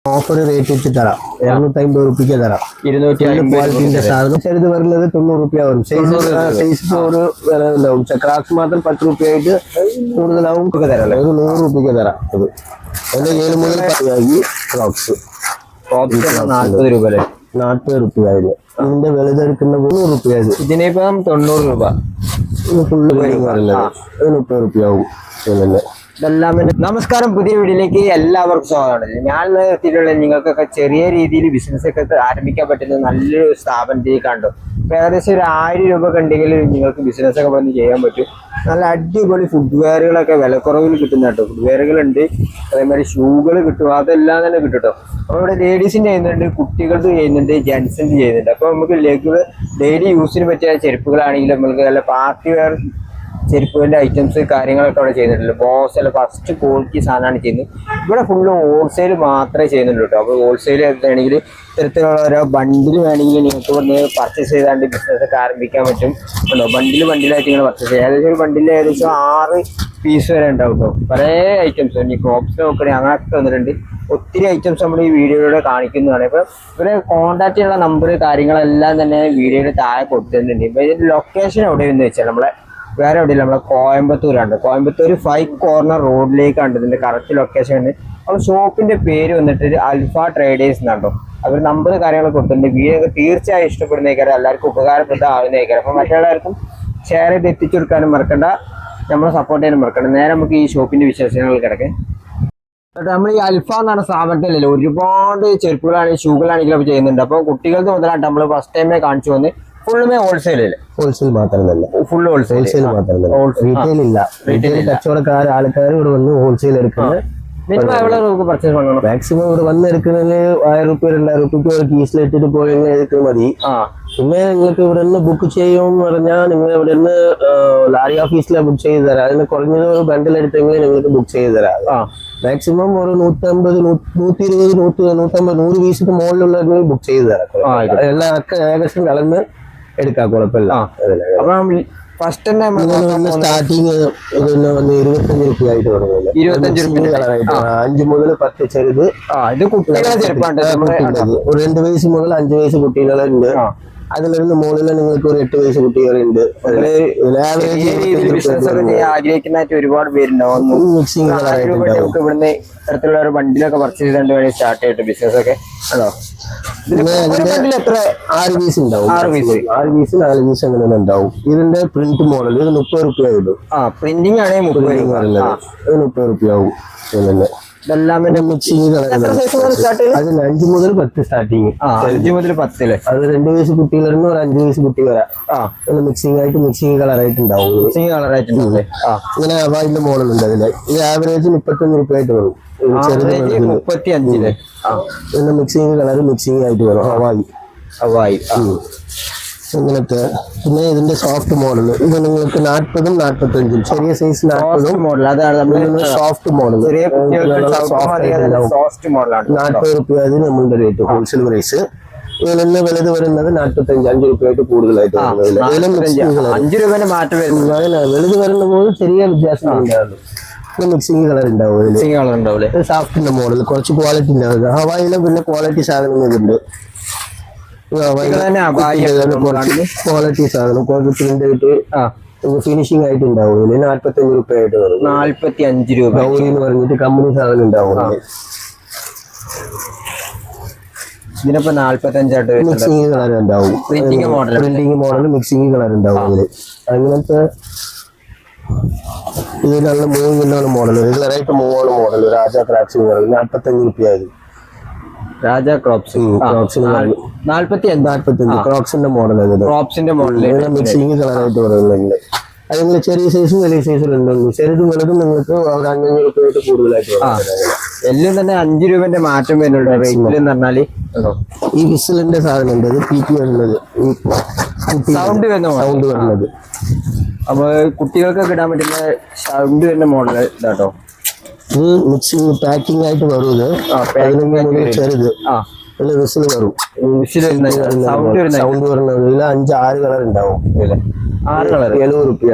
Offer rate വെച്ച് തരാം. 250 റുപ്യക്ക് തരാം. 250 സാധനം ചെറുത് വരുന്നത് 90 റുപ്യ വരും. സൈസ് ഒരു വില ഉണ്ടാവും. ക്രാക്സ് മാത്രം 10 റുപ്യ ആയിട്ട് കൂടുതലാവും തരാം. ഒരു 100 റുപ്യക്ക് തരാം. അത് 7 മുതൽ 10 ക്രോക്സ് 40 രൂപ അല്ലേ? 40 റുപ്യ ആയിരുന്നു. ഇതിന്റെ വലുതെടുക്കുന്ന 300 റുപ്യ. ഇതിനിപ്പം 90 രൂപ. ഫുള്ള് പറയുന്നത് 30 റുപ്യ ആവും. ഇതെല്ലാം. നമസ്കാരം, പുതിയ വീഡിയോയിലേക്ക് എല്ലാവർക്കും സ്വാഗതം. ഞാൻ എത്തിയിട്ടുള്ള നിങ്ങൾക്കൊക്കെ ചെറിയ രീതിയിൽ ബിസിനസ് ഒക്കെ ആരംഭിക്കാൻ പറ്റുന്ന നല്ലൊരു സ്ഥാപനത്തിൽ കണ്ടു. ഏകദേശം ഒരു 1000 രൂപ ഉണ്ടെങ്കിൽ നിങ്ങൾക്ക് ബിസിനസ് ഒക്കെ വന്ന് ചെയ്യാൻ പറ്റും. നല്ല അടിപൊളി ഫുഡ് വെയറുകളൊക്കെ വിലക്കുറവിൽ കിട്ടുന്ന കേട്ടോ. ഫുഡ് വെയറുകളുണ്ട്, അതേമാതിരി ഷൂകൾ കിട്ടും, അതെല്ലാം തന്നെ കിട്ടും കേട്ടോ. അപ്പോൾ ഇവിടെ ലേഡീസിൻ്റെ ചെയ്യുന്നുണ്ട്, കുട്ടികൾക്ക് ചെയ്യുന്നുണ്ട്, ജെൻസിൻ്റെ ചെയ്യുന്നുണ്ട്. അപ്പോൾ നമുക്ക് ഡെയിലി യൂസിന് പറ്റിയ ചെരുപ്പുകളാണെങ്കിലും നമുക്ക് നല്ല പാർട്ടി വെയർ ചെരുപ്പുകളുടെ ഐറ്റംസ് കാര്യങ്ങളൊക്കെ അവിടെ ചെയ്യുന്നുണ്ടല്ലോ. ബോസ് ഫസ്റ്റ് ക്വാളിറ്റി സാധനമാണ് ചെയ്യുന്നത്. ഇവിടെ ഫുള്ള് ഹോൾസെയിൽ മാത്രമേ ചെയ്യുന്നുള്ളൂ കേട്ടോ. അപ്പോൾ ഹോൾസെയിൽ വേണമെങ്കിൽ ഇത്തരത്തിലുള്ള ഓരോ ബണ്ടിൽ വേണമെങ്കിൽ നിങ്ങൾക്ക് ഇവിടുന്ന് പർച്ചേസ് ചെയ്താണ്ട് ബിസിനസ് ഒക്കെ ആരംഭിക്കാൻ പറ്റും കേട്ടോ. ബണ്ടിലായിട്ട് നിങ്ങൾ പർച്ചേസ് ചെയ്യുക. ഏകദേശം ഒരു ബണ്ടിൽ ഏകദേശം 6 പീസ് വരെ ഉണ്ടാവും കേട്ടോ. പല ഐറ്റംസ് ഇനി ക്രോപ്സ് നോക്കണേ അങ്ങനെയൊക്കെ വന്നിട്ടുണ്ട്. ഒത്തിരി ഐറ്റംസ് നമ്മൾ ഈ വീഡിയോയിലൂടെ കാണിക്കുന്നതാണ്. ഇപ്പം ഇവരെ കോൺടാക്ട് ചെയ്യാനുള്ള നമ്പർ കാര്യങ്ങളെല്ലാം തന്നെ വീഡിയോയുടെ താഴെ കൊടുത്തിട്ടുണ്ട്. ഇപ്പം ഇതിൻ്റെ ലൊക്കേഷൻ എവിടെയെന്ന് വെച്ചാൽ നമ്മളെ വേറെ എവിടെയില്ല, നമ്മളെ കോയമ്പത്തൂരാണ്. കോയമ്പത്തൂർ 5 കോർണർ റോഡിലേക്കാണ് ഇതിന്റെ കറക്റ്റ് ലൊക്കേഷൻ. അപ്പോൾ ഷോപ്പിന്റെ പേര് വന്നിട്ട് അൽഫ ട്രേഡേഴ്സ് എന്നാണ്ടോ. അവർ നമ്പർ കാര്യങ്ങളൊക്കെ കൊടുത്തിട്ടുണ്ട്. വീഡിയോ തീർച്ചയായും ഇഷ്ടപ്പെടുന്നേക്കാരം, എല്ലാവർക്കും ഉപകാരപ്രദമാകുന്നേക്കാരം. അപ്പോൾ മറ്റുള്ളവർക്കും ഷെയർ ചെയ്ത് എത്തിച്ചു കൊടുക്കാനും മറക്കണ്ട, നമ്മളെ സപ്പോർട്ട് ചെയ്യാനും മറക്കണ്ട. നേരെ നമുക്ക് ഈ ഷോപ്പിന്റെ വിശേഷങ്ങൾ കിടക്കേ. നമ്മൾ ഈ അൽഫ എന്നാണ് സ്ഥാപനത്തിലല്ലോ ഒരുപാട് ചെരുപ്പുകളാണെങ്കിലും ഷൂകളാണെങ്കിലും ചെയ്യുന്നുണ്ട്. അപ്പോൾ കുട്ടികൾക്ക് മുതലായിട്ട് നമ്മൾ ഫസ്റ്റ് ടൈമേ കാണിച്ചു വന്ന് ഫുള്ളുമേ ഹോൾസെയിൽ മാത്രമല്ല, ഫുള്ള് ഹോൾസെയിൽ മാത്രമല്ല, റീറ്റെയിൽ ഇല്ല. റീറ്റെയിൽ കച്ചവടക്കാർ ആൾക്കാർ ഇവിടെ വന്ന് ഹോൾസെയിൽ എടുക്കുന്നത്. മാക്സിമം ഇവിടെ വന്ന് എടുക്കുന്നതിന് 1000 റുപ്യ 2000 റുപ്യക്ക് ഒരു കീസിലിട്ടിട്ട് പോയി എടുക്കുന്നത് മതി. പിന്നെ നിങ്ങൾക്ക് ഇവിടെ നിന്ന് ബുക്ക് ചെയ്യുമെന്ന് പറഞ്ഞാൽ നിങ്ങൾ ഇവിടെ നിന്ന് ലാരി ഓഫീസിലെ ബുക്ക് ചെയ്ത് തരാം. അതിന് കുറഞ്ഞത് ഒരു ബണ്ടിൽ എടുത്തെങ്കിൽ നിങ്ങൾക്ക് ബുക്ക് ചെയ്ത് തരാം. മാക്സിമം ഒരു 150 120 150 100 പീസിന് മുകളിലുള്ള ബുക്ക് ചെയ്ത് തരാം. എല്ലാം ഏകദേശം കളന്ന് എടുക്കാം, കുഴപ്പമില്ല. ഫസ്റ്റ് തന്നെ സ്റ്റാർട്ടിങ് 25 റുപ്യ ആയിട്ട് തുടങ്ങുന്നത്. 25 കളറായിട്ട് 5 മുതൽ 10 ചെറുത്. ഒരു 2 വയസ്സ് മുതൽ 5 വയസ്സ് കുട്ടികളുണ്ട്. അതിലിருந்து മുകളിൽ നിങ്ങൾക്ക് ഒരു 8 വയസ്സ് കുട്ടികളുണ്ട്. ആഗ്രഹിക്കുന്നതായിട്ട് ഒരുപാട് പേരുണ്ടാവും. മിക്സിംഗ് കളറായിട്ട് ഇവിടുന്ന് ഇത്തരത്തിലുള്ള ഒരു ബണ്ടിലൊക്കെ പർച്ചേസ് ചെയ്തുകൊണ്ട് വേണ്ടി സ്റ്റാർട്ട് ചെയ്തിട്ട് ബിസിനസ് ഒക്കെ ആണോ. 6 പീസ് ഉണ്ടാവും. 6 പീസ് 4 പീസ് അങ്ങനെ ഉണ്ടാവും. ഇതിന്റെ പ്രിന്റ് മോഡൽ ഇത് 30 റുപ്യ ആയിട്ടും. പ്രിന്റിംഗ് ആണെങ്കിൽ 30 റുപ്യ ആവും. ഇതെല്ലാം മിക്സിംഗ് കളർ. അതിന് 5 മുതൽ 10 സ്റ്റാർട്ടിങ്. 5 മുതൽ 10 അത് 2 വയസ്സ് കുട്ടികളായിരുന്നു, ഒരു 5 വയസ്സ് കുട്ടികളെ മിക്സിംഗ് കളറായിട്ട് ഉണ്ടാവും. ഇങ്ങനെ അതിന്റെ മോഡൽ ഉണ്ട്. അതില് ഇത് ആവറേജ് 35 റുപ്യ ആയിട്ട് വരും. 35 പിന്നെ മിക്സിംഗ് ആയിട്ട് വരും. ഹവായി ഇങ്ങനത്തെ. പിന്നെ ഇതിന്റെ സോഫ്റ്റ് മോഡൽ ഇത് നിങ്ങൾക്ക് 40 45 ചെറിയ സൈസ് 40 മോഡൽ. അതാണ് സോഫ്റ്റ് മോഡൽ. 40 റുപ്യ നമ്മളുടെ റേറ്റ് ഹോൾസെയിൽ പ്രൈസ്. ഇതിൽ വലുത് വരുന്നത് 45 റുപ്യ ആയിട്ട് കൂടുതലായിട്ട് 5 രൂപേന്റെ മാറ്റം വലുത് വരുമ്പോൾ ചെറിയ വ്യത്യാസം ഉണ്ടാവുള്ളൂ. മിക്സിംഗ് കളർ ഉണ്ടാവും. സോഫ്റ്റിന്റെ മോഡൽ കുറച്ച് ക്വാളിറ്റി ഉണ്ടാവുക. ഹവായിലും പിന്നെ ക്വാളിറ്റി സാധനങ്ങളുണ്ട്. ക്വാളിറ്റി സാധനം പ്രിന്റ് ആയിട്ട് ഫിനിഷിംഗ് ആയിട്ട് ഉണ്ടാവും. 45 റുപ്യ ആയിട്ട് വരും. 45 രൂപ ഗൗരി എന്ന് പറഞ്ഞിട്ട് കമ്പനി സാധനം ഉണ്ടാവും. ഇതിനിപ്പോ 45 ആയിട്ട് മിക്സിംഗ് കളർ ഉണ്ടാവും. പ്രിന്റിംഗ് മോഡൽ മിക്സിംഗ് കളർ ഉണ്ടാവും. അതില് അങ്ങനത്തെ ഇതിലുള്ള 3 കിലോണ് മോഡൽ. റെഗുലറായിട്ട് 3 മോഡൽ. രാജ ക്രാക്സ് മോഡൽ 45 റുപ്യ ആയി. രാജ ക്രോക്സിന്റെ മോഡൽ. മിക്സിംഗ് കളറായിട്ട് പറയുന്നുണ്ട്. അത് നിങ്ങൾ ചെറിയ സൈസും വലിയ സൈസും ഉണ്ടല്ലോ. ചെറുതും വലുതും നിങ്ങൾക്ക് 500 റുപ്യ ആയിട്ട് കൂടുതലായിട്ട് എല്ലാം തന്നെ 5 രൂപന്റെ മാറ്റം വരുന്നുണ്ട് റേറ്റിൽ എന്ന് പറഞ്ഞാല്. ഈ വിസിലിന്റെ സാധനം ഉണ്ട്. ഇത് പീക്ക് വരുന്നത് സൗണ്ട് വരുന്നത്. അപ്പൊ കുട്ടികൾക്കൊക്കെ ഇടാൻ പറ്റുന്ന സൗണ്ട് വരുന്ന മോഡൽ ഇതാട്ടോ. ഇത് മിക്സിംഗ് പാക്കിംഗ് ആയിട്ട് വരും. ഇത് ചെറുത് വിസിൽ വരും. സൗണ്ട് വരുന്നത്. ഇതിൽ 5-6 കളർ ഉണ്ടാവും. 70 റുപ്യ.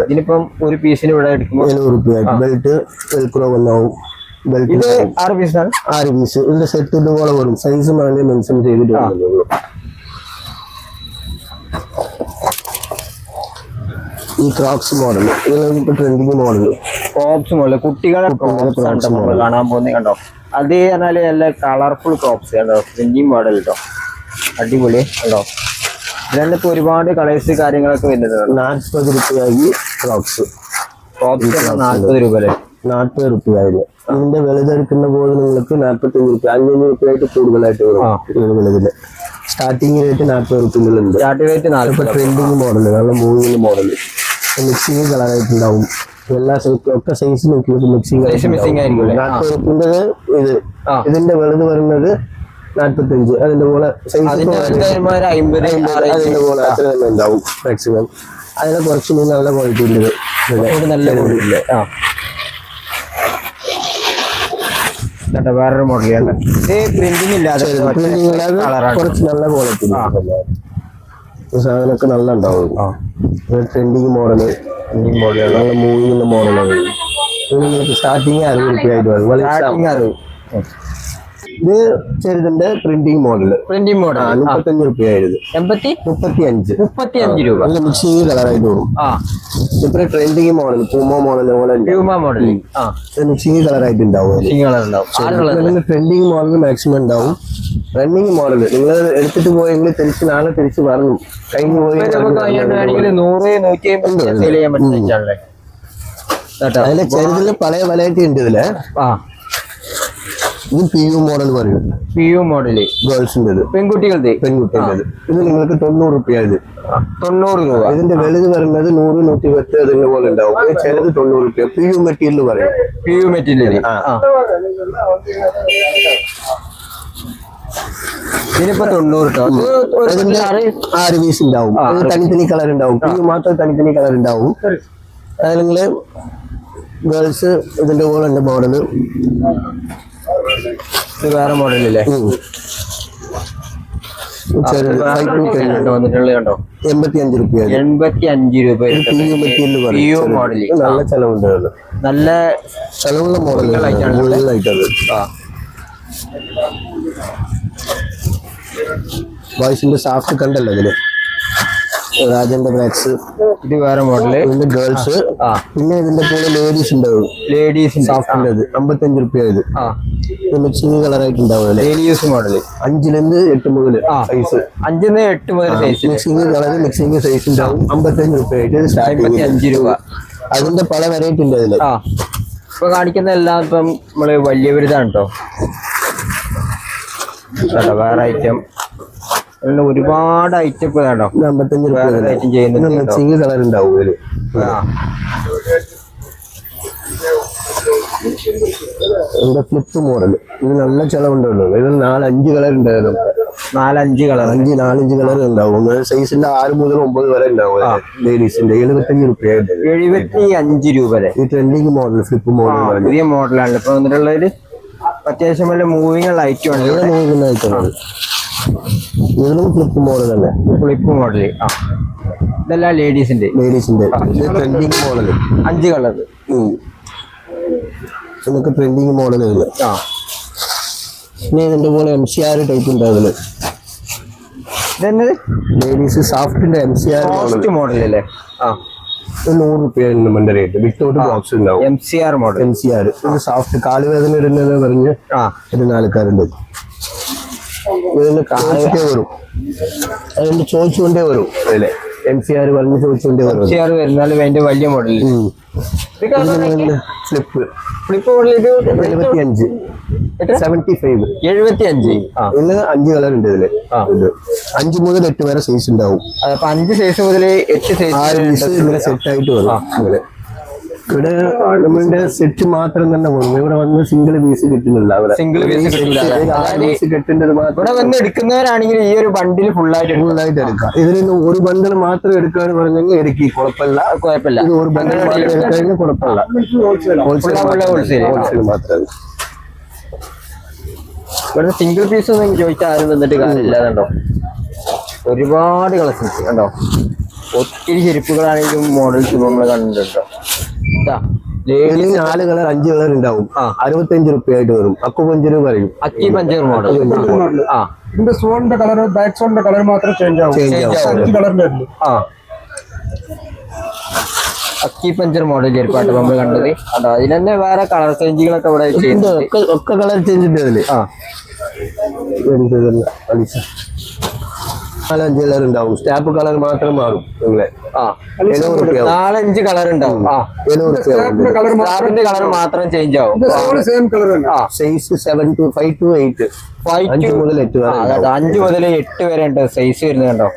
ഇതിനിപ്പം ഒരു പീസിന് ഇവിടെ എടുക്കുമ്പോൾ 70 റുപ്യ. Belt Velcro വന്നാവും. ബെൽറ്റ് ഇത് 6 പീസാണ്. 6 പീസ്. ഇതിന്റെ സെറ്റ് ഇതുപോലെ വരും. സൈസ് വേണ്ടി മെൻഷൻ ചെയ്തിട്ടുള്ളൂ. ഈ ക്രോക്സ് മോഡൽ ഇതിലിപ്പോ ട്രെൻഡിങ് മോഡൽ. ക്രോപ്സ് മോഡൽ കുട്ടികളെ ക്രോപ്സ് ആണ് നമ്മൾ കാണാൻ പോകുന്നത് കണ്ടോ. അത് പറഞ്ഞാല് നല്ല കളർഫുൾ ക്രോപ്സ് കണ്ടോ. പ്രിന്റിങ് മോഡൽ കേട്ടോ, അടിപൊളി കണ്ടോ. ഇതിലിപ്പോ ഒരുപാട് കളേഴ്സ് കാര്യങ്ങളൊക്കെ വരുന്നത്. 40 രൂപയായി ക്രോക്സ്. ക്രോപ്സ് 40 രൂപ അല്ലേ? 40 രൂപയായിരുന്നു. അതിന്റെ വലുതെടുക്കുന്ന പോലെ നിങ്ങൾക്ക് 45 രൂപ 50 രൂപയായിട്ട് കൂടുതലായിട്ട് വരും. വലുതില് സ്റ്റാർട്ടിങ് റേറ്റ് 40 രൂപയുണ്ട്. Starting rate 40. ട്രെൻഡിങ് മോഡൽ നല്ല മൂവിങ് മോഡൽ മിക്സിങ് കളറായിട്ടുണ്ടാവും. എല്ലാ ഒക്കെ സൈസ് നോക്കിയിട്ട് മിക്സിങ് ആയിരിക്കും. 40 രൂപ. ഇത് ഇതിന്റെ വലുത് വരുന്നത് 45. അതിന്റെ പോലെ സൈസ് അതിന്റെ പോലെ അത്ര തന്നെ ഉണ്ടാവും മാക്സിമം. അതിനെ കുറച്ച് നല്ല ക്വാളിറ്റി ഉണ്ട്. നല്ല ക്വാളിറ്റി ഇല്ലേ? വേറൊരു മോഡലാണ്. പ്രിന്റിംഗ് ഇല്ലാതെ കുറച്ച് നല്ല ക്വാളിറ്റി സാധനമൊക്കെ നല്ല ഉണ്ടാവും. ട്രെൻഡിങ് മോഡല് നല്ല മൂവിങ് മോഡലാണ്. നിങ്ങൾക്ക് സ്റ്റാർട്ടിങ് 60 രൂപയായിട്ട് വരും. ഇത് ചെറുതിന്റെ പ്രിന്റിംഗ് മോഡൽ. 35 രൂപയായിരുന്നു. 35 രൂപ. നല്ല മിക്സിംഗ് കളറായിട്ട് വരും. ഇപ്പൊ ട്രെൻഡിങ് മോഡൽ പൂമോ മോഡൽ മിക്സിംഗ് കളറായിട്ട് ഉണ്ടാവും. ട്രെൻഡിങ് മോഡൽ മാക്സിമം ഉണ്ടാവും. റണ്ണിങ് മോഡൽ നിങ്ങൾ എടുത്തിട്ട് പോയെങ്കിൽ തിരിച്ച് നാളെ തിരിച്ച് പറഞ്ഞു കഴിഞ്ഞു പോയി. അതിലെ ചെറുതില് പല വെറൈറ്റി ഉണ്ട്. ഇതില് ഇത് PU മോഡൽ പറയും. PU മോഡല് ഗേൾസിന്റെ പെൺകുട്ടികളുടെ ഇത് നിങ്ങൾക്ക് 90 രൂപയായത്. 90 രൂപ. ഇതിന്റെ വലുത് വരുന്നത് 100, 110 അതിന്റെ പോലെ ഉണ്ടാവും. ചെറുത് 90 രൂപ. PU മെറ്റീരിയൽ പറയും. PU material. ഇതിനിപ്പോ 90 കേട്ടോ. അതിന്റെ 6 പീസ് ഉണ്ടാവും. തനിത്തനി കളർ ഉണ്ടാവും. PU മാത്രം തനിത്തനി കളർ ഉണ്ടാവും. അത് നിങ്ങള് ഗേൾസ് ഇതിന്റെ പോലെ ഉണ്ട് മോഡല്. വേറെ മോഡലില്ലേ? 85 രൂപ. 85 രൂപ. നല്ല ചെലവുണ്ട്. നല്ല ചെലവുള്ള മോഡലായിട്ടത്. ബോയ്സിന്റെ സാഫ്റ്റ് കണ്ടല്ലോ ഇതില്. രാജന്റെ ബ്രാക്സ്. ഇത് വേറെ മോഡല്. ഇതിന്റെ ഗേൾസ്. പിന്നെ ഇതിന്റെ പോലെ ലേഡീസ് ഉണ്ടാവും. സാഫ്റ്റിന്റെ 55 രൂപയായത്. മിക്സിംഗ് കളറായിട്ടുണ്ടാവും. ലേഡീസ് മോഡല് 5 നിന്ന് 8 മുതൽ സൈസ്. 5 നിന്ന് 8 മുതൽ size. Mixing colour mixing size ഉണ്ടാവും. 55 രൂപയായിട്ട് 55 രൂപ. അതിന്റെ പല വെറൈറ്റി ഉണ്ട് അതില്. ഇപ്പൊ കാണിക്കുന്ന എല്ലാം ഇപ്പം നമ്മള് വലിയ വലുതാണ് കേട്ടോ. വേറെ ഐറ്റം ഒരുപാട് ഐറ്റം ഇപ്പൊ കേട്ടോ. 55 രൂപ ഐറ്റം ചെയ്യുന്നുണ്ട്. മിക്സിംഗ് കളർ ഉണ്ടാവും ഇതില്. ഇവിടെ ഫ്ലിപ്പ് മോഡൽ. ഇത് നല്ല ചെലവുണ്ടല്ലോ. ഇതിൽ 4-5 കളർ ഉണ്ടായിരുന്നു. 4-5 കളർ. 4-5 കളർ ഉണ്ടാവും. സൈസിന്റെ 6 മുതൽ 9 വരെ ഉണ്ടാവും. ലേഡീസിന്റെ 75 രൂപയായിട്ട്. 75 രൂപ. ഈ ട്രെൻഡിങ് മോഡൽ ഫ്ലിപ്പ് മോഡൽ പുതിയ മോഡലാണ് ഇപ്പൊ വന്നിട്ടുള്ളത്. അത്യാവശ്യം നല്ല മൂവിങ് ഐറ്റമാണ്. മൂവിങ് ഐറ്റമാണ്. ഇതിലും ഫ്ലിപ്പ് മോഡൽ തന്നെ. Flip model. ഇതെല്ലാം ലേഡീസിന്റെ ട്രെൻഡിങ് മോഡൽ. 5 കളർ. നമുക്ക് ട്രെൻഡിങ് മോഡലുകൾ. പിന്നെ ഇതിന്റെ പോലെ MCR ടൈപ്പ് ഉണ്ട് അതില്. ലേഡീസ് സാഫ്റ്റിന്റെ MCR മോഡൽ അല്ലേ? 100 രൂപയാണ് റേറ്റ്. വിത്തൗട്ട് ബോക്സ് ഉണ്ടാവും. MCR model. MCR ഇത് സാഫ്റ്റ് കാലുവേദന ഇടുന്നത് പറഞ്ഞ് ഇടുന്ന ആൾക്കാരുണ്ട്. ഇതിന് കാലൊക്കെ വരും. അതിന്റെ ചോദിച്ചുകൊണ്ടേ വരും. അതിലെ MCR പറഞ്ഞ് ചോദിച്ചുകൊണ്ടേ വരും. MCR വരുന്നാലും അതിന്റെ വലിയ മോഡൽ. Flip model. ഇത് 75. 75. ഇതില് 5 കളർ ഉണ്ട് ഇതില്. 5 മുതൽ 8 വരെ സൈസ് ഉണ്ടാവും. 5 സൈസ് മുതൽ 8 സൈസ് ഇങ്ങനെ സെറ്റ് ആയിട്ട് വരും. അങ്ങനെ ഇവിടെ നമ്മളുടെ സെറ്റ് മാത്രം തന്നെ പോകും. ഇവിടെ വന്ന് സിംഗിൾ പീസ് കിട്ടുന്നില്ല. സിംഗിൾ പീസ് കിട്ടുന്നത് മാത്രം. ഇവിടെ വന്ന് എടുക്കുന്നവരാണെങ്കിൽ ഈ ഒരു ബണ്ടിൽ ഫുള്ളായിട്ട് എടുക്കാം. ഇതിൽ നിന്ന് ഒരു ബണ്ടിൽ മാത്രം എടുക്കാന്ന് പറഞ്ഞെങ്കിൽ എനിക്ക് കുഴപ്പമില്ല. ഇത് ഒരു ബണ്ടിൽ മാത്രം എടുക്കാൻ കുഴപ്പമില്ല. ഹോൾസെയിൽ മാത്രം. ഇവിടെ സിംഗിൾ പീസ് ഒന്നും ചോദിച്ചാൽ ആരും വന്നിട്ട് കാര്യമില്ല. കണ്ടോ ഒരുപാട് കളക്ഷൻസ് കണ്ടോ. ഒത്തിരി ചെരുപ്പുകളാണെങ്കിലും മോഡൽസ് നമ്മൾ കണ്ടിട്ടുണ്ടോ. ഇതിൽ 4 കളർ 5 കളർ ഉണ്ടാവും 65 റുപ്യ ആയിട്ട് വരും. അക്കുപഞ്ചർ പറയും. അക്കി പഞ്ചർ മോഡൽ. ഇതിന്റെ സോണിന്റെ കളർ ബാക്ക് സോണിന്റെ കളർ മാത്രം ചേഞ്ച് ആവും. കളറിന്റെ അക്കി പഞ്ചർ മോഡൽ ചെരുപ്പാട്ട് നമ്മൾ കണ്ടത്. അതോ അതിൽ തന്നെ വേറെ കളർ ചേഞ്ചുകളൊക്കെ ഇവിടെ ചെയ്യുന്നുണ്ട്. ഒക്കെ കളർ ചേഞ്ച് ഉണ്ട് അതില്. 4-5 കളർ ഉണ്ടാവും. സ്റ്റാപ്പ് കളർ മാത്രം മാറും. 4-5 കളർ ഉണ്ടാവും. 70 സ്റ്റാപ്പിന്റെ കളർ മാത്രം ചേഞ്ച് ആവും. സെയിം കളർ തന്നെ. സൈസ് 7 to 5 to 8 5 മുതൽ 8 വരെ 5 മുതൽ 8 വരെ ഉണ്ട് സൈസ് വരുന്നത് കണ്ടോ.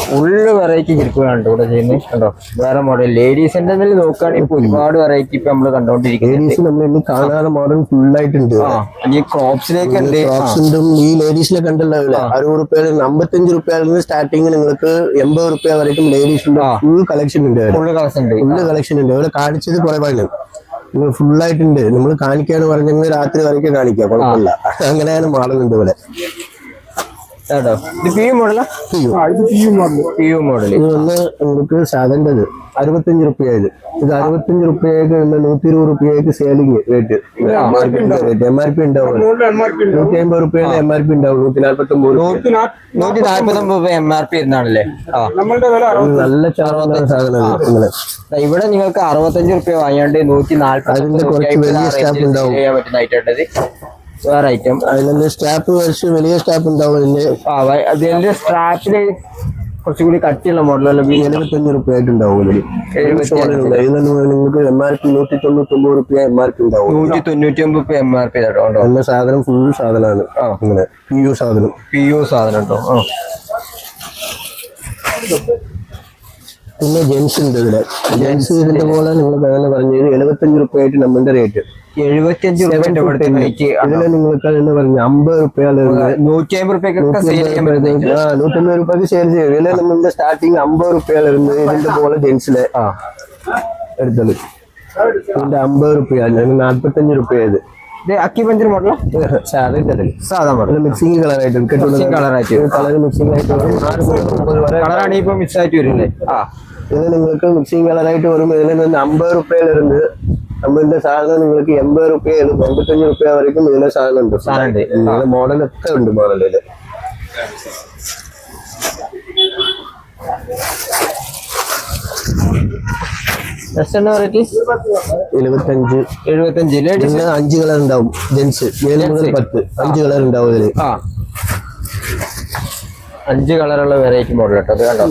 ഫുള്ള് വെറൈറ്റി ചെരുപ്പുകളുണ്ട് ഇവിടെ ചെയ്യുന്നത് കണ്ടോ. വേറെ മോഡൽ ലേഡീസിന്റെ നോക്കുകയാണെങ്കിൽ ഇപ്പൊ ഒരുപാട് വെറൈറ്റി ഇപ്പൊ നമ്മള് കണ്ടോണ്ടിരിക്കുന്നത്. നമ്മൾ കാണാതെ മോഡൽ ഫുൾ ആയിട്ടുണ്ട്. ഈ ക്രോപ്സിലേക്ക് ഉണ്ട്. ഈ ലേഡീസിലെ കണ്ടല്ലോ 60 റുപ്യ 55 റുപ്യ സ്റ്റാർട്ടിങ് നിങ്ങൾക്ക് 80 റുപ്യ വരയ്ക്കും ലേഡീസിന്റെ ഫുൾ കളക്ഷൻ ഉണ്ട്. ഫുള്ള് കളക്ഷൻ ഉണ്ട്. ഇവിടെ കാണിച്ചത് കുറവാണ്. ഫുൾ ആയിട്ടുണ്ട്. നമ്മൾ കാണിക്കാന്ന് പറഞ്ഞെങ്കിൽ രാത്രി വരയ്ക്ക് കാണിക്കാം, കുഴപ്പമില്ല. അങ്ങനെയാണ് മോഡൽ ഉണ്ട് ഇവിടെ. ഇത് പി യു മോഡലാ? P U model. ഇത് വന്ന് നമുക്ക് സാധനത് 65 റുപ്യ. ഇത് 65 റുപ്യക്ക് 120 റുപ്യക്ക് സെയിലിംഗ് റേറ്റ്. MRP ഉണ്ടാവും. 150 റുപ്യയുടെ MRP ഉണ്ടാവും. 149 MRP ഇരുന്നാണല്ലേ. നല്ല ചാറുന്ന സാധനം. ഇവിടെ നിങ്ങൾക്ക് 65 റുപ്യ വാങ്ങിയാണ്ട് 140 അതിന്റെ കുറച്ച് വലിയ സ്റ്റാഫ് ഉണ്ടാവും. പറ്റുന്നതായിട്ടുള്ളത് വേറെ ഐറ്റം. അതിന്റെ സ്റ്റാപ്പ് കുറച്ച് വലിയ സ്റ്റാപ്പ് ഉണ്ടാവും. അതിന്റെ സ്ട്രാപ്പില് കുറച്ചുകൂടി കട്ടിയുള്ള മോഡലല്ല. 75 റുപ്യ ആയിട്ടുണ്ടാവും. നിങ്ങൾക്ക് MRP 199 റുപ്യ MRP ഉണ്ടാവും. 199 റുപ്യ MRP നല്ല സാധനം. ഫുൾ സാധനമാണ്. അങ്ങനെ പി യു സാധനം ഉണ്ടോ. പിന്നെ ജെൻസ് ഉണ്ട് ഇതില്. ജെൻസ് ഇതിന്റെ പോലെ നിങ്ങൾ പറഞ്ഞത് 75 റുപ്യ ആയിട്ട് നമ്മളുടെ റേറ്റ്. 75 ഇതില് നിങ്ങൾക്ക് എന്ന് പറഞ്ഞു 50 റുപ്യ 150 റുപ്യക്ക് 150 റുപ്യക്ക് സെയിൽ ചെയ്യും. ഇതിലെ നമ്മളുടെ സ്റ്റാർട്ടിങ് 50 റുപ്യ വരുന്നത്. ഇതിന്റെ പോലെ ജെൻസിലെ എടുത്തത് ഇതിന്റെ 50 റുപ്യ 45 റുപ്യ. ഇത് അക്കി പഞ്ചർ മോഡൽ സാധാ മോഡൽ. മിക്സിംഗ് കളറായിട്ട് കളർ മിക്സിംഗ് ആയിട്ട് കളറാണ് ഇപ്പൊ മിക്സ് ആയിട്ട് വരുന്നത്. ഇത് നിങ്ങൾക്ക് മിക്സിംഗ് കളറായിട്ട് വരും. ഇതിൽ നിന്ന് 50 റുപ്യ വരുന്നത്. നമ്മളുടെ സാധനം നിങ്ങൾക്ക് 80 റുപ്യ 85 റുപ്യ വരയ്ക്കും ഇതിലെ സാധനം ഉണ്ട്. മോഡലൊക്കെ ഉണ്ട്. മോഡലില് വെറൈറ്റി 75 5 കളർ ഉണ്ടാവും. ജെൻസ് 7 മുതൽ 10 5 കളർ ഉണ്ടാവും. ഇതില് 5 കളറുള്ള വെറൈറ്റി മോഡൽ കേട്ടോ. അത് കണ്ടോ.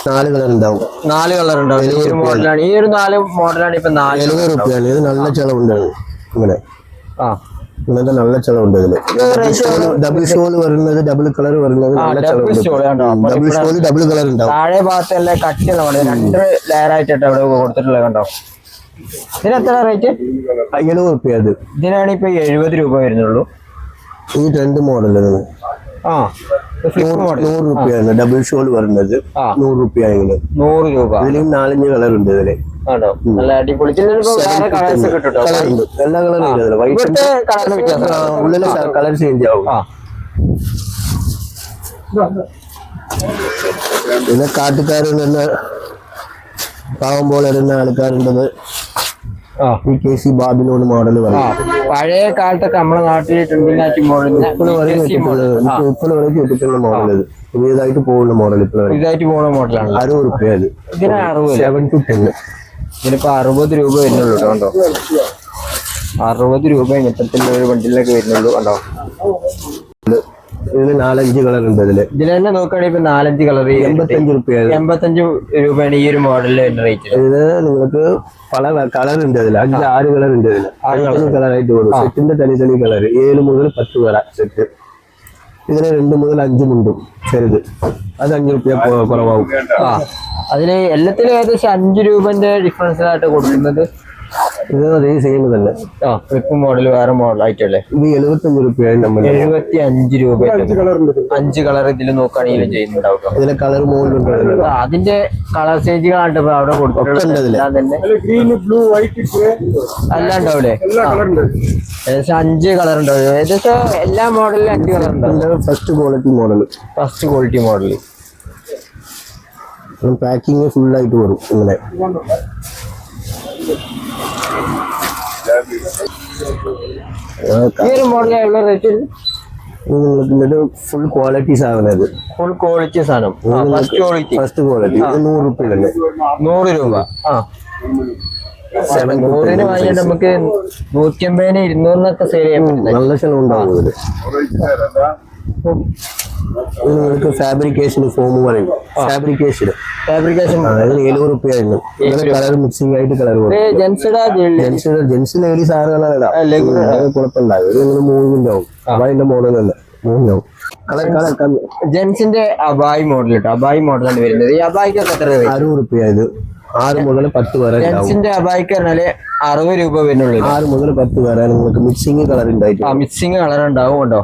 4 കളർ ഉണ്ടാവും. 4 കളർ ഉണ്ടാവും. ഈ ഒരു മോഡലാണ്. ഈ ഒരു 4 മോഡലാണ് ഇപ്പൊ 70 റുപ്യാണ്. ഇത് നല്ല ചെലവുണ്ട്. ഇങ്ങനെ ഇങ്ങനത്തെ നല്ല ചെലവുണ്ട്. ഇതില് ഡബിൾ ഷോൾ വരുന്നത്, ഡബിൾ കളർ വരുന്നത് നല്ല ചെലവുണ്ട്. ഡബിൾ ഷോൾ ഡബിൾ കളർ ഉണ്ടാവും. താഴെ ഭാഗത്തല്ലേ കട്ടിയുള്ള 2 ലെയർ ആയിട്ടാണ് അവിടെ കൊടുത്തിട്ടുള്ളത് കണ്ടോ. ഇതിന് എത്ര റേറ്റ്? 70 റുപ്യ. അത് ഇതിനാണ് ഇപ്പൊ 70 രൂപ വരുന്നുള്ളൂ. ഈ ട്രെൻഡ് മോഡൽ 100 റുപ്യാണ്. ഡബിൾ ഷോൾ വരുന്നത് 100 റുപ്യ. 100 രൂപ. ഇതിലും 4-5 കളർ ഉണ്ട്. ഇതില് നല്ല അടിപൊളി. എല്ലാ കളറും ഉണ്ട്. വൈറ്റ് ഉള്ളിലെ കളർ ചേഞ്ച് ആവും. പിന്നെ കാട്ടുകാരുണ്ട്, പാവം പോലെ വരുന്ന ആൾക്കാരുണ്ടത്. KC ബാബിലോൺ മോഡൽ പഴയ കാലത്തൊക്കെ നമ്മുടെ നാട്ടിൽ കിട്ടുന്ന മോഡൽ. ഇത് പുതിയതായിട്ട് പോകുന്ന മോഡൽ. ഇതായിട്ട് പോകുന്ന മോഡലാണ്. 60 റുപ്യ. ഇതിന് 7 to 10. ഇതിനിപ്പോ 60 രൂപ വരുന്നുള്ളൂ കണ്ടോ. 60 രൂപ ഇത്തരത്തിലുള്ള ഒരു വണ്ടിയിലൊക്കെ വരുന്നുള്ളൂ കണ്ടോ. ഇതിന് 4-5 കളർ ഉണ്ട്. ഇതിൽ തന്നെ നോക്കുകയാണെങ്കിൽ ഇപ്പൊ 4-5 കളർ 85 റുപ്യ. 85 രൂപയാണ് ഈ ഒരു മോഡലിൽ വരുന്ന റേറ്റ്. ഇത് നിങ്ങൾക്ക് പല കളർ ഉണ്ട്. ഇതിൽ 5-6 കളർ ഉണ്ട്. ഇതിൽ 6 കളറായിട്ട് വരും. സെറ്റിന്റെ തനി കളർ 7 മുതൽ 10 വരെ സെറ്റ്. ഇതിന് 2 മുതൽ 5 മുണ്ടും ചെറുത്. അത് 5 റുപ്യ കുറവാകും. അതിന് എല്ലാത്തിലും ഏകദേശം 5 രൂപന്റെ ഡിഫറൻസ് ആയിട്ട് കൊടുക്കുന്നത്. ഇത് അതേ സെയിം തന്നെ. ആ ഫ്ലിപ്പ് മോഡൽ വേറെ മോഡൽ ആയിട്ടല്ലേ. ഇത് 75 രൂപയാണ് നമ്മൾ. 75 രൂപ. 5 കളർ ഇതിൽ നോക്കുകയാണെങ്കിലും ചെയ്യുന്നുണ്ടാവും. ഇതിലെ കളർ മോഡലുണ്ട്. അതിന്റെ കളർ ചേഞ്ചുകളാണ് അവിടെ കൊടുത്തിട്ടുള്ളത്. ഗ്രീൻ, ബ്ലൂ, വൈറ്റ്, ഗ്രേ എല്ലാം ഉണ്ടാവില്ലേ? എല്ലാ കളർ ഉണ്ട്. ഏകദേശം 5 കളർ ഉണ്ടാവും. ഏകദേശം എല്ലാ മോഡലിലും 5 കളർ ഉണ്ടാവും. First quality model. First quality model. Packing full ആയിട്ട് വരും ഇങ്ങനെ. ഈ ഒരു മോഡൽ എവിടെ റേറ്റ്? നിങ്ങൾക്ക് ഫുൾ ക്വാളിറ്റി സാധനം. ഫുൾ ക്വാളിറ്റി സാധനം. First quality. ഫസ്റ്റ് ക്വാളിറ്റി 100 രൂപ തന്നെ. 100 രൂപ. ആ 100 വാങ്ങിയാൽ നമുക്ക് 150, 200 സെയിൽ ചെയ്യാൻ പറ്റും. നല്ല ചെലവ് ഉണ്ടാവും ഇതില്. നിങ്ങൾക്ക് ഫാബ്രിക്കേഷൻ ഫോം പറയും. ഫാബ്രിക്കേഷൻ 70 രൂപയായിരുന്നു. കളർ മിക്സിംഗ് ആയിട്ട് കളർ ജെൻസ് ലേഡീസ് കുഴപ്പമുണ്ടാവും. ഇത് നിങ്ങൾ മൂവിണ്ടാവും. അതിന്റെ മോഡലല്ല മൂവിണ്ടാവും. ജെൻസിന്റെ അബായി മോഡൽ കേട്ടോ. അബായി മോഡലാണ് വരുന്നത്. ഈ അബായിക്കൊക്കെ എത്ര? 60 രൂപ. ഇത് 6 മുതൽ 10 വരെ. ജെൻസിന്റെ അബായിക്ക് പറഞ്ഞാല് 60 രൂപ വരുന്നുള്ളൂ. 6 മുതൽ 10 വരെ നിങ്ങൾക്ക് മിക്സിംഗ് കളർ ഉണ്ടായിട്ട്. മിക്സിംഗ് കളർ ഉണ്ടാവും കേട്ടോ.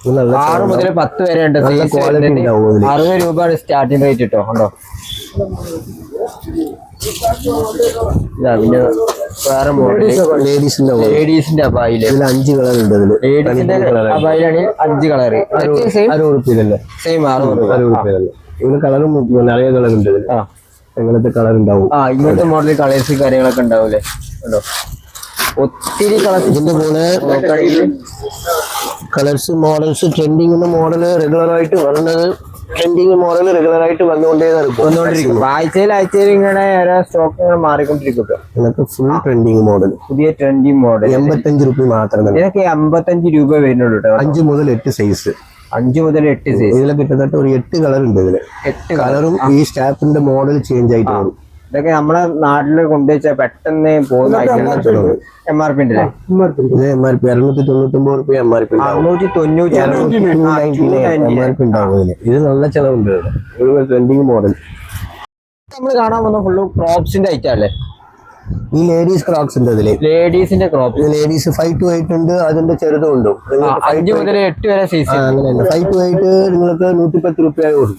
6 മുതൽ 10 വരെ ഉണ്ട്. 60 രൂപയാണ് സ്റ്റാർട്ടിംഗ് റേറ്റ് കേട്ടോ. ഉണ്ടോ? പിന്നെ വേറെ മോഡൽ ലേഡീസിന്റെ അബായില് 5 കളർ ഉണ്ട്. ലേഡീസിന്റെ അബായിലാണ് 5 കളർ. 60 രൂപയല്ലേ? സെയിം 60 രൂപ. ഇതിന് കളറും നിറയെ കളർ ഉണ്ട്. ഇങ്ങനത്തെ കളർ ഉണ്ടാവും. ഇങ്ങനത്തെ മോഡൽ കളേഴ്സ് കാര്യങ്ങളൊക്കെ ഉണ്ടാവൂലേ? ഉണ്ടോ? ഒത്തിരി കളേഴ്സ്. ഇതിന്റെ പോലെ colours models trending model regular ആയിട്ട് വരുന്നത്. ട്രെൻഡിങ് മോഡൽ റെഗുലർ ആയിട്ട് വന്നുകൊണ്ടേയിരിക്കും. ആഴ്ചയിൽ ഇങ്ങനെ സ്റ്റോക്ക് ഇങ്ങനെ മാറിക്കൊണ്ടിരിക്കും. ഇതൊക്കെ ഫുൾ ട്രെൻഡിങ് മോഡൽ. പുതിയ ട്രെൻഡിങ് മോഡൽ 85 രൂപ മാത്രം. ഇതൊക്കെ 55 രൂപ വരുന്നുള്ളൂ കേട്ടോ. 5 മുതൽ 8 സൈസ്. 5 മുതൽ 8 സൈസ്. ഇതിലെ കിട്ടുന്നിട്ട് ഒരു 8 കളർ ഉണ്ട്. ഇതില് 8 കളറും ഈ സ്റ്റാപ്പിന്റെ മോഡൽ ചേഞ്ച് ആയിട്ട് വരും. ഇതൊക്കെ നമ്മളെ നാട്ടില് കൊണ്ടുവച്ചാൽ പെട്ടെന്ന് പോകുന്ന MRP ഉണ്ട്. ഇത് MRP 299 രൂപ MRP ഉണ്ടാവും. ഇത് നല്ല ചെലവുണ്ട്. ട്രെൻഡിങ് മോഡൽ നമ്മൾ കാണാൻ പോകുന്ന ഫുള്ള് ക്രോപ്സിന്റെ ഐറ്റം അല്ലേ? ഈ ലേഡീസ് ക്രോപ്സ് ഉണ്ട്. ഇതില് ലേഡീസിന്റെ ക്രോപ്സ്. ലേഡീസ് 5 to 8 ഉണ്ട്. അതിന്റെ ചെറുതും ഉണ്ട്. 5 മുതൽ 8 വരെ സൈസ്. അങ്ങനെയല്ല. 5 to 8 നിങ്ങൾക്ക് 110 രൂപ വരും.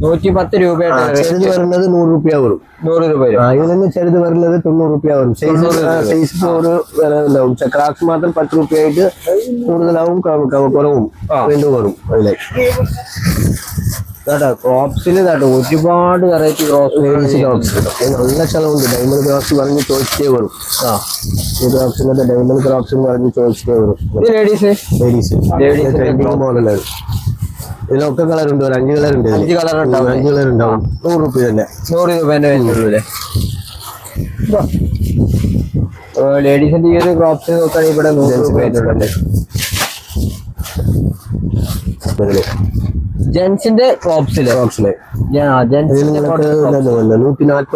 110 രൂപയാണ്. ചെറുത് വരുന്നത് 100 രൂപ വരും. 100 രൂപ. ഇതിൽ നിന്ന് ചെറുത് വരുന്നത് 90 രൂപ വരും. സൈസ് ഒരു വില ഉണ്ടാവും. ക്രാക്സ് മാത്രം 10 രൂപയായിട്ട് കൂടുതലാവും കുറവും വീണ്ടും വരും. അതിലെ ക്രോപ്സിൽ ഒരുപാട് വെറൈറ്റി ക്രോപ്സ് നല്ല ചെലവുണ്ട്. ഡയമണ്ട് ക്രോപ്സ് പറഞ്ഞ് ചോദിച്ചേ വരും. ഈ ക്രോപ്സിനകത്ത് ഡയമണ്ട് ക്രോപ്സ് പറഞ്ഞ് ചോദിച്ചേ വരും. ലേഡീസ് മോഡലാണ്. ഇതിലൊക്കെ കളർ ഉണ്ട്. ഒരു 5 കളർ ഉണ്ട്. 5 കളർ ഉണ്ടാവും. 100 രൂപ തന്നെ. 100 രൂപേന്റെ വരുന്നുള്ളൂ. ലേഡീസിന്റെ ഈ ഒരു ക്രോപ്സ് നോക്കുകയാണെങ്കിൽ ഇവിടെ 100 രൂപ വരുന്നുണ്ട്. ജെൻസിന്റെ ക്രോപ്സില് 140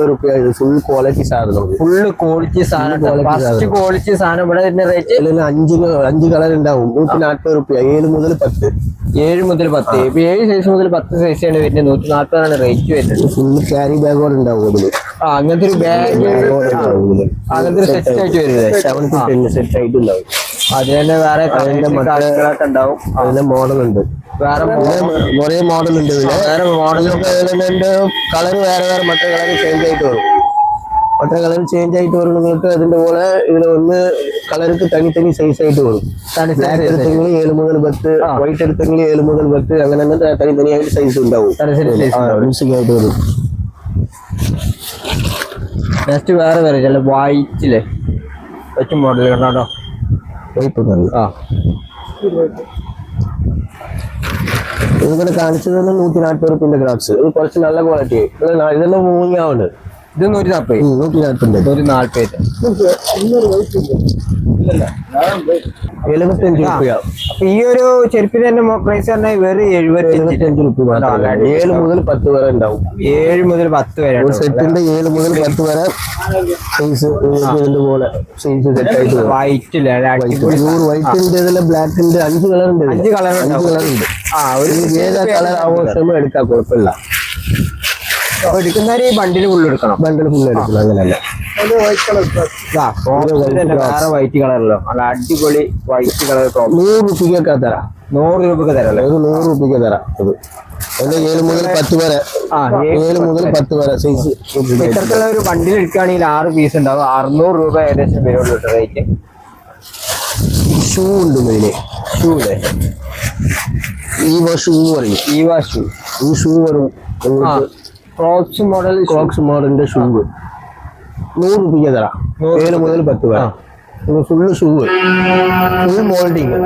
രൂപ. ഫുൾ ക്വാളിറ്റി സാധനം. ഫുള്ള് ക്വാളിറ്റി സാധനം. ഫസ്റ്റ് ക്വാളിറ്റി സാധനം. ഇവിടെ ഇതിന്റെ റേറ്റ് 5 കളർ ഉണ്ടാവും. 140 രൂപ. 7 മുതൽ 10. 7 മുതൽ 10. ഇപ്പൊ 7 സൈസ് മുതൽ 10 സൈസാണ് വരുന്നത്. 140 റേറ്റ് വരുന്നത്. ഫുള്ള് ക്യാരി ബാഗോട് ഉണ്ടാവും അതില്. അങ്ങനത്തെ ഒരു ബാഗ് അങ്ങനത്തെ ഒരു സെറ്റ് ആയിട്ട് വരുന്നത്. 7 to 10 സെറ്റ് ആയിട്ട് ഉണ്ടാവും. അത് തന്നെ വേറെ കളറുകളൊക്കെ ഉണ്ടാവും. അതിന്റെ മോഡൽ ഉണ്ട്. വേറെ കുറെ മോഡൽ ഉണ്ട്. വേറെ മോഡലൊക്കെ കളർ വേറെ മറ്റേ കളർ ചേഞ്ച് ആയിട്ട് വരും. മറ്റേ കളർ ചേഞ്ച് ആയിട്ട് വരും. നിങ്ങൾക്ക് അതിന്റെ പോലെ ഇതിൽ ഒന്ന് കളർക്ക് തനി സൈസ് ആയിട്ട് വരും. ബ്ലാക്ക് എടുത്തെങ്കിൽ 7 മുതൽ 10, വൈറ്റ് എടുത്തെങ്കിൽ 7 മുതൽ 10, അങ്ങനെ തനിയായിട്ട് സൈസ് ഉണ്ടാവും. മ്യൂസിക് ആയിട്ട് വരും. നെക്സ്റ്റ് വേറെ വെറൈറ്റി വൈറ്റില് വൈറ്റ് മോഡൽ കണ്ടോ? ഇതിങ്ങനെ കാണിച്ചത് 140 രൂപന്റെ ക്രാക്സ്. ഇത് കുറച്ച് നല്ല ക്വാളിറ്റി. ഇതെല്ലാം മൂവിങ് ആവുന്നുണ്ട്. ഇത് 140. 140. 140. 75 രൂപ. അപ്പൊ ഈ ഒരു ചെരുപ്പിന് തന്നെ പ്രൈസ് പറഞ്ഞാൽ വെറും 75 രൂപ. 7 മുതൽ 10 വരെ ഉണ്ടാവും. 7 മുതൽ 10 വരെ. സെറ്റിന്റെ 7 മുതൽ 10 വരെ സൈസ് ഇതിന്റെ പോലെ സൈസ് സെറ്റ് ആയിട്ട് വൈറ്റില് വൈറ്റിന്റെ ഇതിലെ ബ്ലാക്കിന്റെ 5 കളർ ഉണ്ട്. 5 കളർ ഉണ്ട്. ഒരു ഏതാ കളർ ആവശ്യമോ എടുക്കാം, കുഴപ്പമില്ല. അപ്പൊ എടുക്കുന്നവര് ഈ ബണ്ടിൽ ഫുള്ള് എടുക്കണം. ബണ്ടിൽ ഫുള്ള് എടുക്കണം, അങ്ങനെയല്ല. വൈറ്റ് കളർ വേറെ വൈറ്റ് കളറല്ലോ, നല്ല അടിപൊളി വൈറ്റ് കളർ. 100 രൂപയ്ക്കൊക്കെ തരാം. 100 രൂപക്ക് തരാം. ഒരു 100 രൂപയ്ക്ക് തരാം. അത് 7 മുതൽ 10 വരെ, 7 മുതൽ 10 വരെ സൈസ്. ഇത്തരത്തിലുള്ള ഒരു ബണ്ടിൽ എടുക്കുകയാണെങ്കിൽ 6 പീസ് ഉണ്ടാവും. 600 രൂപ ഏകദേശം വരുള്ളൂ റേറ്റ്. ഷൂ ഉണ്ട് മെയിന്. ഷൂ അല്ലേ? ഷൂ പറയും. ഷൂ. ഈ ഷൂ വരും ക്രോക്സ് മോഡലിന്റെ ഷൂ 100 രൂപയ്ക്ക് തരാം. 7 മുതൽ 10 വരെ ഫുള്ള് ഷൂ, ഫുൾ മോൾഡിങ്.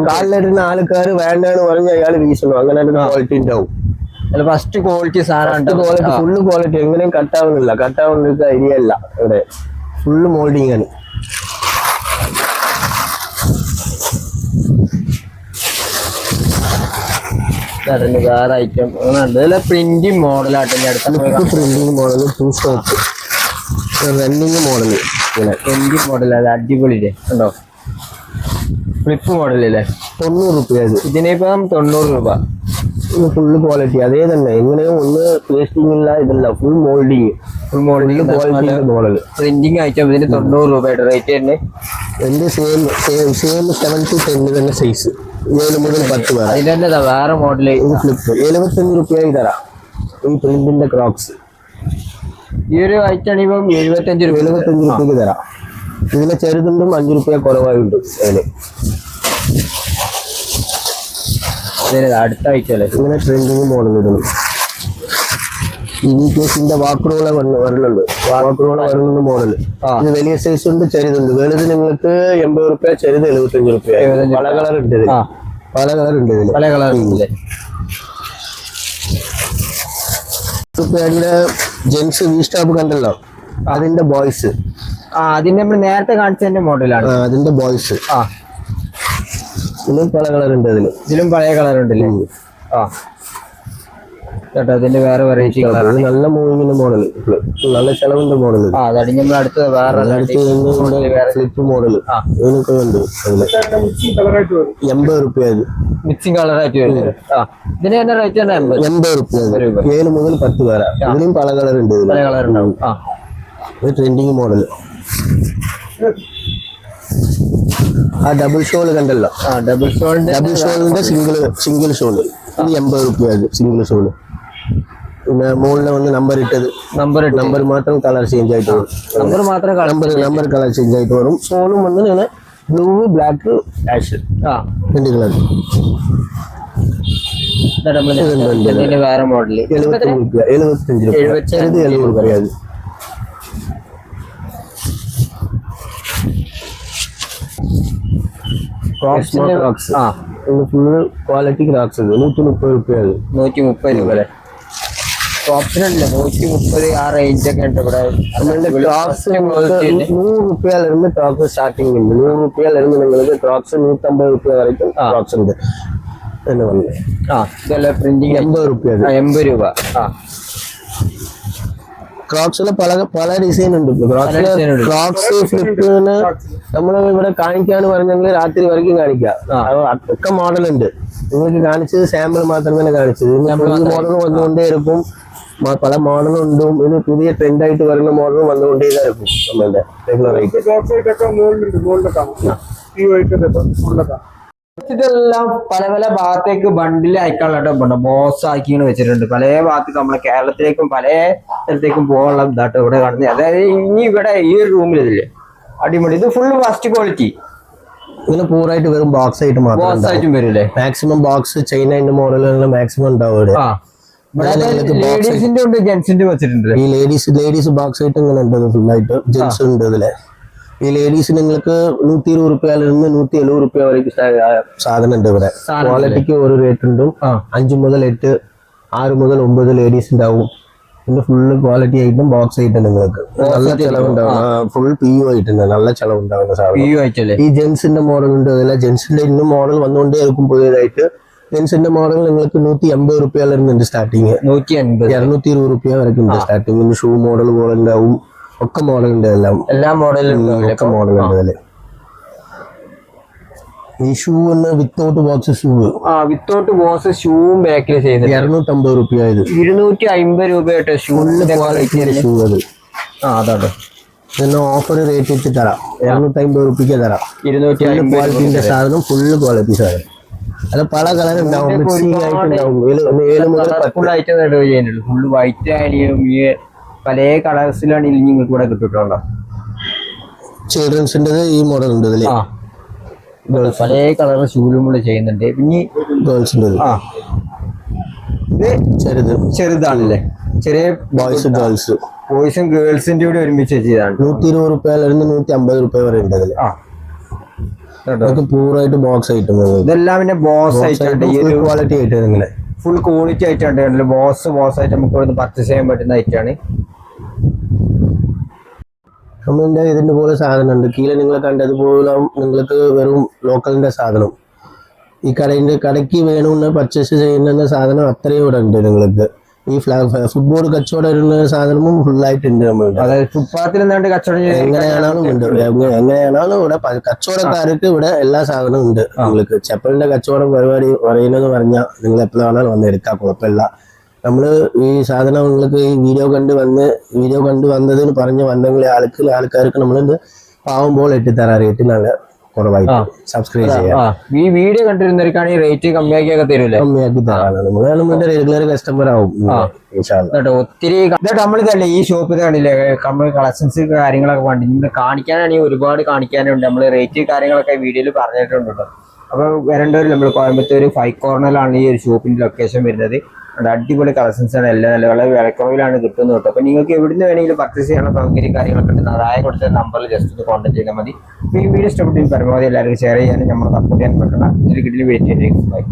കാലിലിരുന്ന ആൾക്കാർ വേണ്ടാന്ന് പറഞ്ഞ അയാൾ വീശണം, അങ്ങനെ ക്വാളിറ്റി ഉണ്ടാവും. ഫസ്റ്റ് ക്വാളിറ്റി സാധനം, ക്വാളിറ്റി ഫുള്ള് ക്വാളിറ്റി. എങ്ങനെയും കട്ടാവുന്നില്ല, കട്ടാവുന്ന ഐഡിയ അല്ല ഇവിടെ. ഫുള്ള് മോൾഡിങ് ആണ്. വേറെ ഐറ്റം പ്രിന്റിങ് മോഡലായിട്ട് printing model, 2 stop running model. Printing model അത് അടിപൊളിയില്ലേ ഉണ്ടോ? ഫ്ലിപ്പ് മോഡലല്ലേ? 90 രൂപ. ഇതിനിപ്പം 90 രൂപ. ഫുള്ള് ക്വാളിറ്റി അതേ തന്നെ. എങ്ങനെയോ ഒന്ന് പേസ്റ്റിംഗ് ഇല്ല, ഇതല്ല, full moulding. Quality model printing item. ഇതിന് 90 രൂപയുടെ റേറ്റ് തന്നെ. എന്റെ സെയിം 7 to 10 തന്നെ സൈസ്, 7 മുതൽ 10 വരെ. അതിന്റെ വേറെ മോഡല് ഫ്ലിപ്പ് 75 രൂപയായി തരാം. ഈ പ്രിന്റിന്റെ ക്രോക്സ് ഈ ഒരു ഐറ്റം ആണിപ്പം 75 രൂപയ്ക്ക് തരാം. ഇതിലെ ചെറുതുണ്ടും 5 രൂപ കുറവായുണ്ട് അതിന്. അടുത്ത ഐറ്റം അല്ലേ? ഇങ്ങനെ ട്രെൻഡിങ് മോഡൽ ഇടുന്നു. ഇവിന്റെ വാക്കുറോള വരുന്നുണ്ട്. വാക്കുറോള വരുന്ന മോഡൽ. ഇത് വലിയ സൈസ് ഉണ്ട്, ചെറുതുണ്ട്. വലുത് നിങ്ങൾക്ക് 80 രൂപ, ചെറുത് 75 രൂപ. പല കളർ ഉണ്ട് ഇതിൽ. പല കളർ ഉണ്ട് ഇതിൽ. പല കളർ ഇല്ലേ? രൂപയുടെ ജെൻസ് വി സ്റ്റാപ്പ് കണ്ടല്ലോ, അതിന്റെ ബോയ്സ്. അതിന്റെ നമ്മൾ നേരത്തെ കാണിച്ചതിന്റെ മോഡലാണ്. അതിന്റെ ബോയ്സ്. ഇതിലും പല കളർ ഉണ്ട്. ഇതിലും പഴയ കളർ ഉണ്ടല്ലേ? കേട്ടോ, അതിന്റെ വേറെ വെറൈറ്റി കളർ. നല്ല മൂവിങ്ങിന്റെ മോഡൽ, നല്ല ചെലവിന്റെ മോഡൽ. അതാണ് നമ്മൾ അടുത്ത വേറെ ഫ്ലിപ്പ് മോഡൽ. ഇതിനൊക്കെ ഉണ്ട്. 80 രൂപ. മിക്സിംഗ് കളറായിട്ട് വരുന്നത്. ഇതിന് തന്നെ റേറ്റ് തന്നെ 80 രൂപ. 7 മുതൽ 10 വരെ. ഇതിലും പല കളർ ഉണ്ട്. പല കളർ ഉണ്ടാവും. Trending model. ഡബിൾ ഷോൾ കണ്ടല്ലോ, ഡബിൾ ഷോളിന്റെ സിംഗിൾ ഷോള്. ഇത് 80 രൂപ സിംഗിൾ ഷോള്. പിന്നെ മുകളിൽ വന്ന് നമ്പർ ഇട്ടത്, നമ്പർ മാത്രം കളർ ചേഞ്ച് ആയിട്ട് വരും. നമ്പർ കളർ ചേഞ്ച് ആയിട്ട് വരും. ഷോളും വന്ന് ഇങ്ങനെ ബ്ലൂ, ബ്ലാക്ക്, ആഷ്, 2 കളർ. വേറെ മോഡല് 75 രൂപ. ചെറുത് 70 രൂപ. ഫുള്ള് ക്വാളിറ്റി ക്രോക്സ് 130 രൂപ. 130 രൂപ അല്ലേ? ഓപ്ഷനല്ല 130 ആ റേഞ്ച് ഒക്കെ ഉണ്ട് ഇവിടെ. 100 രൂപയിലിരുന്ന് ക്രോക്സ് സ്റ്റാർട്ടിംഗ് ഉണ്ട്. 100 രൂപയിലിരുന്ന് നിങ്ങൾക്ക് ക്രോക്സ് 150 രൂപ വരയ്ക്കും ക്രോക്സ് ഉണ്ട് എന്ന് പറഞ്ഞു. ഇതല്ല പ്രിന്റിങ് 80 രൂപ. 80 രൂപ. ക്രോക്സില് പല ഡിസൈൻ ഉണ്ട്. ക്രോക്സ് ഫ്ലിപ്പിന് നമ്മൾ ഇവിടെ കാണിക്കാന്ന് പറഞ്ഞെങ്കിൽ രാത്രി വരയ്ക്കും കാണിക്കാം. ഒക്കെ മോഡൽ ഉണ്ട്. നിങ്ങൾക്ക് കാണിച്ചത് സാമ്പിൾ മാത്രമേ കാണിച്ചത്. പുതിയ മോഡൽ വന്നുകൊണ്ടേ ഇരിക്കും. പല മോഡലുണ്ടും. ഇത് പുതിയ ട്രെൻഡ് ആയിട്ട് വരുന്ന മോഡൽ വന്നുകൊണ്ടേ ഇരിക്കും. നമ്മളുടെ റെഗുലർ ആയിട്ട് ഇതെല്ലാം പല പല ഭാഗത്തേക്ക് ബണ്ടിൽ അയക്കാനുള്ള ബോസ് ആക്കി വെച്ചിട്ടുണ്ട്. പല ഭാഗത്തേക്ക് നമ്മളെ കേരളത്തിലേക്കും പല സ്ഥലത്തേക്കും പോകാനുള്ള ഇതാട്ടോ ഇവിടെ കാണുന്നത്. അതായത് ഇനി ഇവിടെ ഈ ഒരു റൂമിൽ ഇതില്ലേ അടിപൊളി. ഇത് ഫുള്ള് ഫസ്റ്റ് ക്വാളിറ്റി. ഇങ്ങനെ പൂറായിട്ട് വരും. ബോക്സ് ആയിട്ട് മാത്രം വരില്ലേ? മാക്സിമം ബോക്സ് ചൈനന്റെ മോഡലുകൾ മാക്സിമം ഉണ്ടാവും. ലേഡീസിന്റെ ഉണ്ട്, ജെന്റ്സിന്റെ വെച്ചിട്ടുണ്ട്. ഈ ലേഡീസ് ബോക്സ് ആയിട്ട് ഇങ്ങനെ ഉണ്ട്. ഫുള്ളായിട്ട് ജെന്റ്സ് ഉണ്ട് ഇതില്. ഈ ലേഡീസ് നിങ്ങൾക്ക് 120 രൂപയിലിരുന്ന് 170 രൂപ വരയ്ക്ക് സാധനം ഉണ്ട് ഇവിടെ. ക്വാളിറ്റിക്ക് ഒരു റേറ്റ് ഉണ്ട്. 5 മുതൽ 8, 6 മുതൽ 9 ലേഡീസ് ഉണ്ടാവും. പിന്നെ ഫുള്ള് ക്വാളിറ്റി ആയിട്ടും ബോക്സ് ആയിട്ടും നിങ്ങൾക്ക് നല്ല ചെലവുണ്ടാവും. ഫുൾ PU ആയിട്ടുണ്ട്. നല്ല ചെലവുണ്ടാവുന്ന സാധനം. ഈ ജെന്റ്സിന്റെ മോഡൽ ഉണ്ട്. അതിലെ ജെന്റ്സിന്റെ ഇന്നും മോഡൽ വന്നുകൊണ്ടേ ഇരിക്കും പുതിയതായിട്ട്. ജെന്റ്സിന്റെ മോഡൽ നിങ്ങൾക്ക് 180 രൂപയിലിരുന്നുണ്ട് സ്റ്റാർട്ടിങ്. 220 രൂപ വരയ്ക്കുന്നുണ്ട് സ്റ്റാർട്ടിങ്. ഷൂ മോഡൽ പോലെ ഉണ്ടാവും. ഒക്കെ മോഡൽ ഉണ്ട്. എല്ലാ മോഡലും ഒക്കെ മോഡൽ ഉണ്ട്. അതില് ഈ shoe without box shoe without box ഷൂവും ബാക്കിൽ ചെയ്യുന്നത് 250 രൂപ ഇത് 250 രൂപയായിട്ട് ഷൂവിന്റെ ക്വാളിറ്റി ഷൂ അത് അതാണ് ഇതിന് ഓഫർ റേറ്റ് വെച്ച് തരാം 250 രൂപയ്ക്ക് തരാം 250 ക്വാളിറ്റിന്റെ സാധനം ഫുള്ള് ക്വാളിറ്റി സാധനം അത് പല കളർ ഉണ്ടാവും മിക്സിംഗ് ആയിട്ടുണ്ടാവും 7 മുതൽ 10 ഐറ്റം ചെയ്യുന്നുള്ളൂ ഫുള്ള് വൈറ്റ് ആയാലും ഈ പല കളേഴ്സിലാണ് ഇല്ലെങ്കിൽ നിങ്ങൾക്ക് ഇവിടെ കിട്ടിയിട്ടുണ്ടോ ചിൽഡ്രൻസിന്റെ ഈ മോഡൽ ഉണ്ട് ഇതില് പല കളർ ഷൂലും കൂടെ ചെയ്യുന്നുണ്ട് പിന്നെ ഗേൾസിന്റെ ഇത് ചെറുതാണല്ലേ ചെറിയ ബോയ്സ് ഗേൾസ് ബോയ്സും ഗേൾസിന്റെ കൂടെ ഒരുമിച്ച് ചെയ്താണ് 120 രൂപ അല്ലെങ്കിൽ 150 രൂപ വരെ ഉണ്ട് അതില് പൂറായിട്ട് ബോക്സ് ഐറ്റം ഇതെല്ലാം പിന്നെ ബോസ് ആയിട്ടുണ്ട് ക്വാളിറ്റി ആയിട്ട് നിങ്ങളെ ഫുൾ ക്വാളിറ്റി ആയിട്ടുണ്ട് ബോസ് ആയിട്ട് നമുക്ക് ഇവിടുന്ന് പർച്ചേസ് ചെയ്യാൻ പറ്റുന്ന ഐറ്റാണ് നമ്മളിന്റെ ഇതിന്റെ പോലെ സാധനം ഉണ്ട് കീഴെ നിങ്ങൾ കണ്ടതുപോലെ നിങ്ങൾക്ക് വെറും ലോക്കലിന്റെ സാധനം ഈ കടയ്ക്ക് വേണമെന്ന് പർച്ചേസ് ചെയ്യുന്ന സാധനം അത്രയും ഇവിടെ ഉണ്ട് നിങ്ങൾക്ക് ഈ ഫുട്ബോൾ കച്ചവടം വരുന്ന സാധനവും ഫുള്ളായിട്ടുണ്ട് നമ്മളുടെ അതായത് ഫുട്പാത്തിൽ കച്ചവടം എങ്ങനെയാണാലും ഉണ്ട് എങ്ങനെയാണാലും ഇവിടെ കച്ചവടക്കാർക്ക് ഇവിടെ എല്ലാ സാധനവും ഉണ്ട് നിങ്ങൾക്ക് ചെപ്പലിന്റെ കച്ചവടം പരിപാടി പറയുന്നത് പറഞ്ഞാൽ നിങ്ങൾ എപ്പോഴാണോ വന്ന് എടുക്കാം കുഴപ്പമില്ല നമ്മള് ഈ സാധനം നിങ്ങൾക്ക് ഈ വീഡിയോ കണ്ട് വന്നതിന് വന്നെങ്കിൽ ആൾക്കാർക്ക് നമ്മളിത് പാവുമ്പോൾ എത്തിത്തരാം റേറ്റ് നല്ല കുറവായിട്ട് സബ്സ്ക്രൈബ് ചെയ്യാം ഈ വീഡിയോ കണ്ടിരുന്നവർക്കാണെങ്കിൽ റേറ്റ് കമ്മിയാക്കിയൊക്കെ തരൂല്ലേ കമ്മിയാക്കി തരാണ് നമ്മള് റെഗുലർ കസ്റ്റമർ ആവും ഒത്തിരി നമ്മളിതല്ലേ ഈ ഷോപ്പിൽ കാണില്ലേ നമ്മൾ കളക്ഷൻസ് കാര്യങ്ങളൊക്കെ വേണ്ടി നിങ്ങൾ കാണിക്കാനാണെങ്കിൽ ഒരുപാട് കാണിക്കാനുണ്ട് നമ്മൾ റേറ്റ് കാര്യങ്ങളൊക്കെ വീഡിയോയിൽ പറഞ്ഞിട്ടുണ്ട് കേട്ടോ അപ്പൊ വരേണ്ടവർ നമ്മൾ കോയമ്പത്തൂർ 5 കോർണറിലാണ് ഈ ഒരു ഷോപ്പിന്റെ ലൊക്കേഷൻ വരുന്നത് അടിപൊളി കളക്ഷൻസ് ആണ് എല്ലാം നല്ല വളരെ വിലക്കുറവിലാണ് കിട്ടുന്നത് കേട്ടോ അപ്പൊ നിങ്ങൾക്ക് എവിടുന്ന് വേണമെങ്കിലും പർച്ചേസ് ചെയ്യാനുള്ള സൗകര്യം കാര്യങ്ങളൊക്കെ ഉണ്ട് അതായത് കൊടുത്ത നമ്പറിൽ ജസ്റ്റ് ഒന്ന് കോൺടാക്ട് ചെയ്താൽ മതി ഈ വീഡിയോ ഇഷ്ടപ്പെട്ടെങ്കിൽ പരമാവധി എല്ലാവർക്കും ഷെയർ ചെയ്യാനും നമ്മൾ സപ്പോർട്ട് ചെയ്യാൻ പറ്റണം ഇതിൽ കിട്ടിയ വെയിറ്റ് ചെയ്തേക്കും ബൈ